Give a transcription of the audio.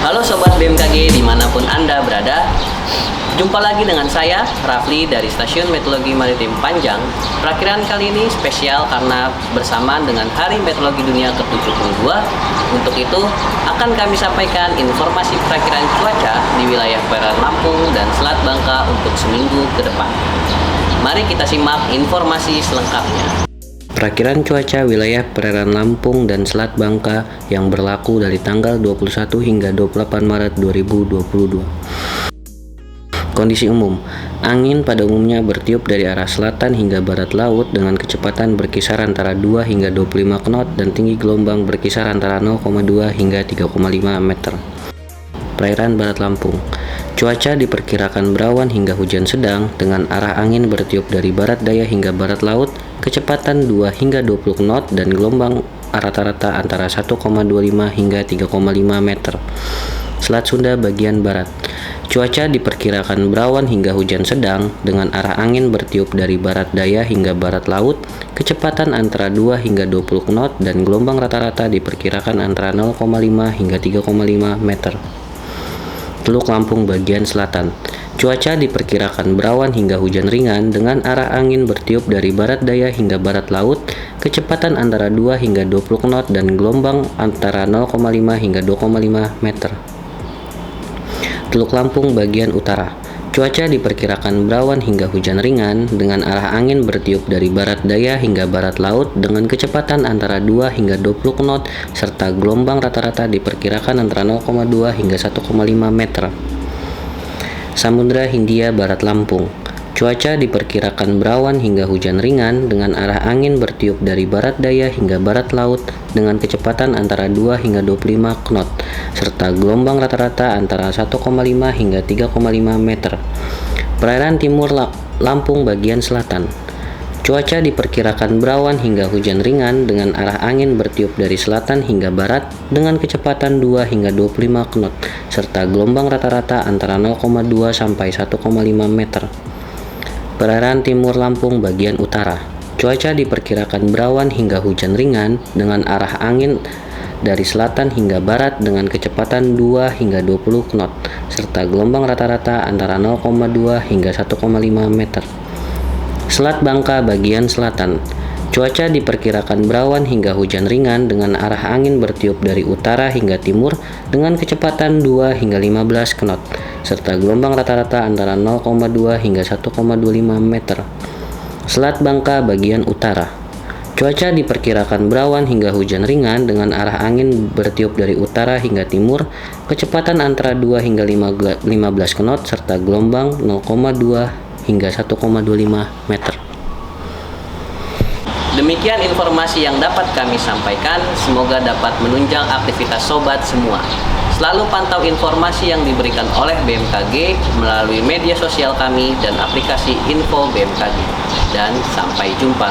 Halo Sobat BMKG dimanapun Anda berada. Jumpa lagi dengan saya, Rafli dari Stasiun Meteorologi Maritim Panjang. Perakiran kali ini spesial karena bersamaan dengan Hari Meteorologi Dunia ke-72. Untuk itu, akan kami sampaikan informasi perakiran cuaca di wilayah perairan Lampung dan Selat Bangka untuk seminggu ke depan. Mari kita simak informasi selengkapnya. Perakiran cuaca wilayah perairan Lampung dan Selat Bangka yang berlaku dari tanggal 21 hingga 28 Maret 2022. Kondisi umum, angin pada umumnya bertiup dari arah selatan hingga barat laut dengan kecepatan berkisar antara 2 hingga 25 knot dan tinggi gelombang berkisar antara 0,2 hingga 3,5 meter. Perairan Barat Lampung, cuaca diperkirakan berawan hingga hujan sedang dengan arah angin bertiup dari barat daya hingga barat laut, kecepatan 2 hingga 20 knot dan gelombang rata-rata antara 1,25 hingga 3,5 meter. Selat Sunda bagian barat, cuaca diperkirakan berawan hingga hujan sedang dengan arah angin bertiup dari barat daya hingga barat laut, kecepatan antara 2 hingga 20 knot dan gelombang rata-rata diperkirakan antara 0,5 hingga 3,5 meter. Teluk Lampung bagian selatan, cuaca diperkirakan berawan hingga hujan ringan dengan arah angin bertiup dari barat daya hingga barat laut, kecepatan antara 2 hingga 20 knot dan gelombang antara 0,5 hingga 2,5 meter. Teluk Lampung bagian utara, cuaca diperkirakan berawan hingga hujan ringan dengan arah angin bertiup dari barat daya hingga barat laut dengan kecepatan antara 2 hingga 20 knot serta gelombang rata-rata diperkirakan antara 0,2 hingga 1,5 meter. Samudra Hindia Barat Lampung, cuaca diperkirakan berawan hingga hujan ringan dengan arah angin bertiup dari barat daya hingga barat laut dengan kecepatan antara 2 hingga 25 knot serta gelombang rata-rata antara 1,5 hingga 3,5 meter. Perairan Timur Lampung bagian selatan, cuaca diperkirakan berawan hingga hujan ringan dengan arah angin bertiup dari selatan hingga barat dengan kecepatan 2 hingga 25 knot serta gelombang rata-rata antara 0,2 sampai 1,5 meter. Perairan Timur Lampung bagian utara, cuaca diperkirakan berawan hingga hujan ringan dengan arah angin dari selatan hingga barat dengan kecepatan 2 hingga 20 knot serta gelombang rata-rata antara 0,2 hingga 1,5 meter. Selat Bangka bagian selatan, cuaca diperkirakan berawan hingga hujan ringan dengan arah angin bertiup dari utara hingga timur dengan kecepatan 2 hingga 15 knot serta gelombang rata-rata antara 0,2 hingga 1,25 meter. Selat Bangka bagian utara, cuaca diperkirakan berawan hingga hujan ringan dengan arah angin bertiup dari utara hingga timur, kecepatan antara 2 hingga 15 knot serta gelombang 0,2 hingga 1,25 meter. Demikian informasi yang dapat kami sampaikan, semoga dapat menunjang aktivitas sobat semua. Selalu pantau informasi yang diberikan oleh BMKG melalui media sosial kami dan aplikasi Info BMKG. Dan sampai jumpa.